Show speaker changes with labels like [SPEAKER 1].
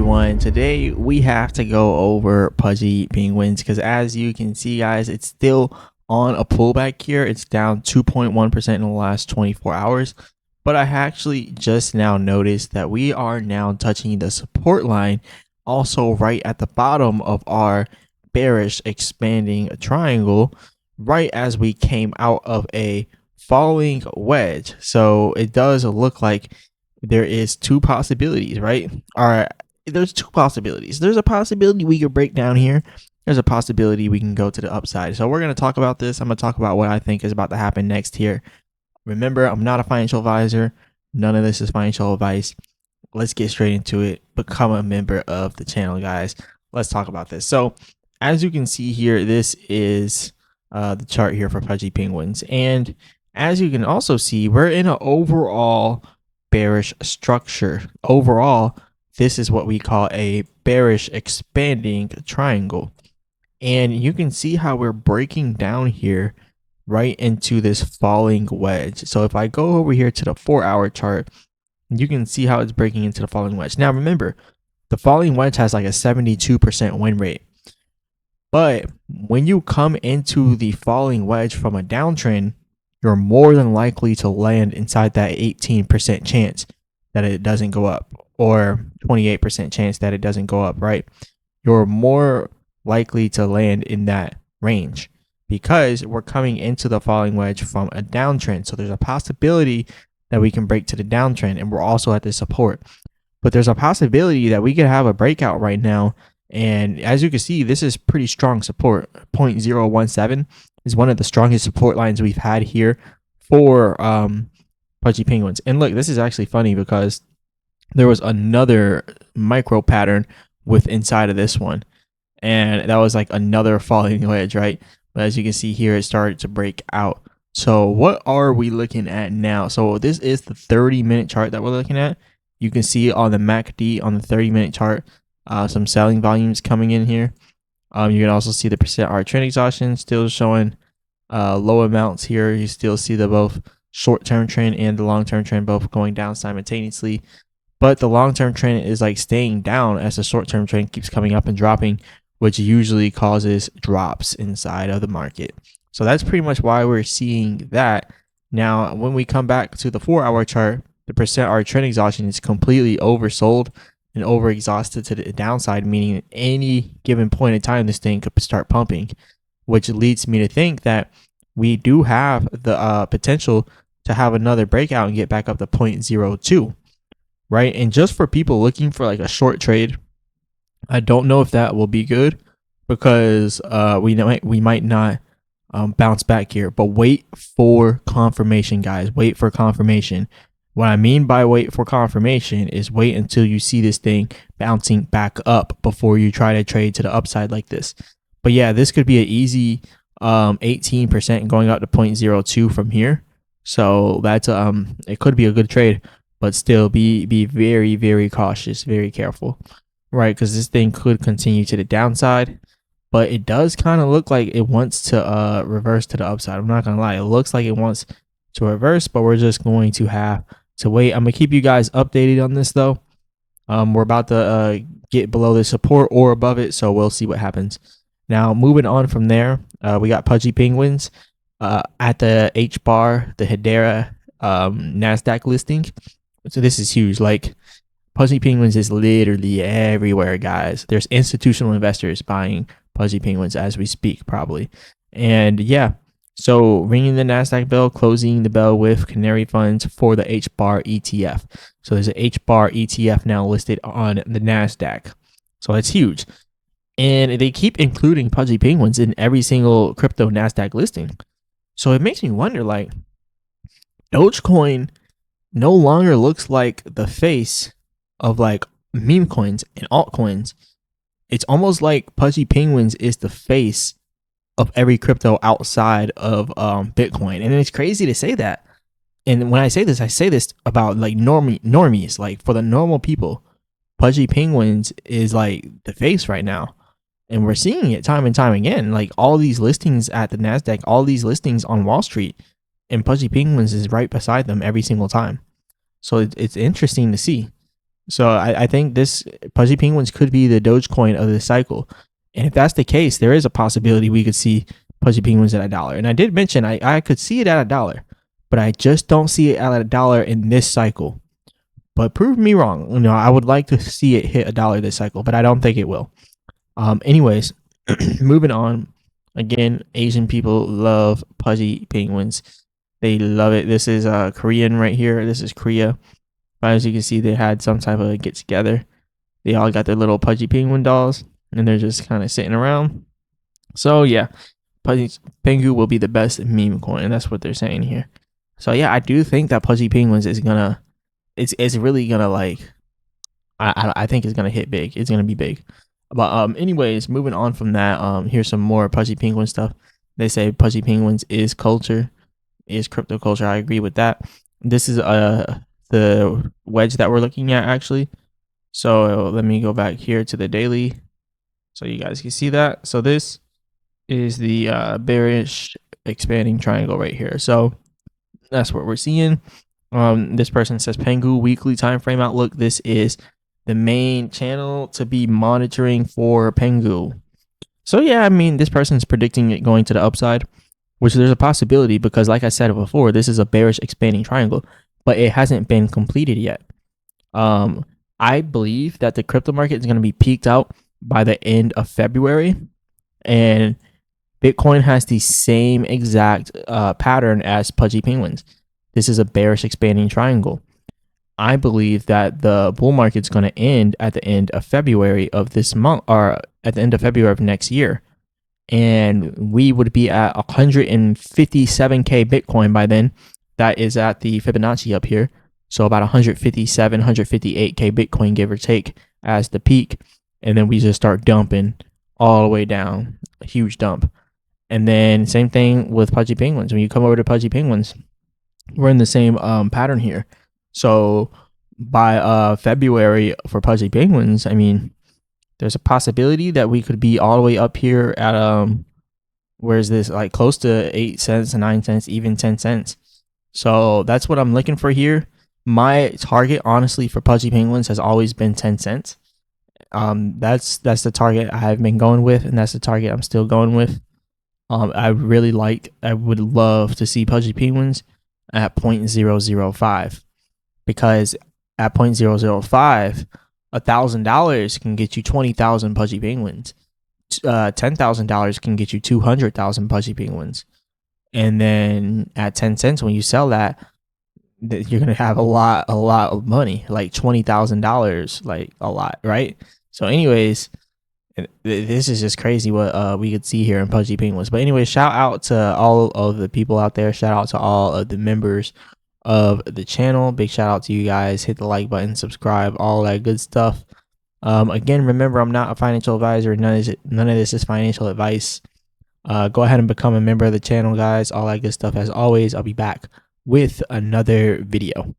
[SPEAKER 1] everyone. Today we have to go over Pudgy Penguins because as you can see, guys, it's still on a pullback here. It's down 2.1% in the last 24 hours. But I actually just now noticed that we are now touching the support line, also right at the bottom of our bearish expanding triangle, right as we came out of a falling wedge. So it does look like there is two possibilities, right? There's two possibilities. There's a possibility we could break down here. There's a possibility we can go to the upside. So we're going to talk about this. I'm going to talk about what I think is about to happen next here. Remember, I'm not a financial advisor. None of this is financial advice. Let's get straight into it. Become a member of the channel, guys. Let's talk about this. So as you can see here, this is the chart here for Pudgy Penguins. And as you can also see, we're in an overall bearish structure. Overall, this is what we call a bearish expanding triangle. And you can see how we're breaking down here right into this falling wedge. So if I go over here to the 4-hour chart, you can see how it's breaking into the falling wedge. Now remember, the falling wedge has like a 72% win rate. But when you come into the falling wedge from a downtrend, you're more than likely to land inside that 18% chance that it doesn't go up, or 28% chance that it doesn't go up, right? You're more likely to land in that range because we're coming into the falling wedge from a downtrend. So there's a possibility that we can break to the downtrend, and we're also at the support. But there's a possibility that we could have a breakout right now. And as you can see, this is pretty strong support. 0.017 is one of the strongest support lines we've had here for Pudgy Penguins. And look, this is actually funny because there was another micro pattern with inside of this one. And that was like another falling wedge, right? But as you can see here, it started to break out. So what are we looking at now? So this is the 30-minute chart that we're looking at. You can see on the MACD on the 30-minute chart, some selling volumes coming in here. You can also see the %R trend exhaustion still showing low amounts here. You still see the both short-term trend and the long-term trend both going down simultaneously. But the long-term trend is like staying down as the short-term trend keeps coming up and dropping, which usually causes drops inside of the market. So that's pretty much why we're seeing that. Now, when we come back to the 4-hour chart, the %R trend exhaustion is completely oversold and overexhausted to the downside, meaning at any given point in time, this thing could start pumping, which leads me to think that we do have the potential to have another breakout and get back up to 0.02, right? And just for people looking for like a short trade, I don't know if that will be good because we might not bounce back here, but wait for confirmation, guys. Wait for confirmation. What I mean by wait for confirmation is wait until you see this thing bouncing back up before you try to trade to the upside like this. But yeah, this could be an easy 18% going up to 0.02 from here. So that's it could be a good trade, but still be very, very cautious, very careful, right? Because this thing could continue to the downside, but it does kind of look like it wants to reverse to the upside. I'm not gonna lie, it looks like it wants to reverse, but we're just going to have to wait. I'm gonna keep you guys updated on this though. We're about to get below the support or above it, so we'll see what happens. Now, moving on from there, we got Pudgy Penguins at the H bar, the Hedera NASDAQ listing. So this is huge. Like, Pudgy Penguins is literally everywhere, guys. There's institutional investors buying Pudgy Penguins as we speak, probably. And yeah, so ringing the NASDAQ bell, closing the bell with Canary funds for the H bar ETF. So there's an H bar ETF now listed on the NASDAQ. So that's huge. And they keep including Pudgy Penguins in every single crypto NASDAQ listing. So it makes me wonder, like, Dogecoin no longer looks like the face of like meme coins and altcoins. It's almost like Pudgy Penguins is the face of every crypto outside of Bitcoin. And it's crazy to say that. And when I say this about like normies, like for the normal people, Pudgy Penguins is like the face right now. And we're seeing it time and time again. Like all these listings at the NASDAQ, all these listings on Wall Street, and Pudgy Penguins is right beside them every single time. So it's interesting to see. So I think this Pudgy Penguins could be the Dogecoin of this cycle. And if that's the case, there is a possibility we could see Pudgy Penguins at $1. And I did mention I could see it at $1, but I just don't see it at $1 in this cycle. But prove me wrong. You know, I would like to see it hit $1 this cycle, but I don't think it will. Anyways, moving on. Again, Asian people love Pudgy Penguins. They love it. This is Korean right here. This is Korea. But as you can see, they had some type of get together. They all got their little Pudgy Penguin dolls, and they're just kind of sitting around. So yeah, Pudgy PENGU will be the best meme coin, and that's what they're saying here. So yeah, I do think that Pudgy Penguins is gonna, it's really gonna like, I think it's gonna hit big. It's gonna be big. But anyways, moving on from that, here's some more Pudgy Penguin stuff. They say Pudgy Penguins is culture, is crypto culture. I agree with that. This is the wedge that we're looking at actually. So let me go back here to the daily so you guys can see that. So this is the bearish expanding triangle right here. So that's what we're seeing. This person says PENGU weekly time frame outlook. This is the main channel to be monitoring for PENGU. So yeah, I mean, this person's predicting it going to the upside, which there's a possibility because like I said before, this is a bearish expanding triangle, but it hasn't been completed yet. I believe that the crypto market is going to be peaked out by the end of February, and Bitcoin has the same exact pattern as Pudgy Penguins. This is a bearish expanding triangle. I believe that the bull market's going to end at the end of February of this month, or at the end of February of next year. And we would be at 157K Bitcoin by then. That is at the Fibonacci up here. So about 157, 158K Bitcoin, give or take, as the peak. And then we just start dumping all the way down, a huge dump. And then same thing with Pudgy Penguins. When you come over to Pudgy Penguins, we're in the same pattern here. So by February for Pudgy Penguins, I mean, there's a possibility that we could be all the way up here at where is this, like close to 8 cents, 9 cents, even 10 cents. So that's what I'm looking for here. My target, honestly, for Pudgy Penguins has always been 10 cents. That's the target I have been going with, and that's the target I'm still going with. I would love to see Pudgy Penguins at 0.005, because at 0.005, $1,000 can get you 20,000 Pudgy Penguins. $10,000 can get you 200,000 Pudgy Penguins. And then at 10 cents, when you sell that, you're gonna have a lot of money, like $20,000, like a lot, right? So, anyways, this is just crazy what we could see here in Pudgy Penguins. But anyway, shout out to all of the people out there. Shout out to all of the members of the channel. Big shout out to you guys. Hit the like button, subscribe, all that good stuff. Again, remember, I'm not a financial advisor. None of this is financial advice. Go ahead and become a member of the channel, guys. All that good stuff. As always, I'll be back with another video.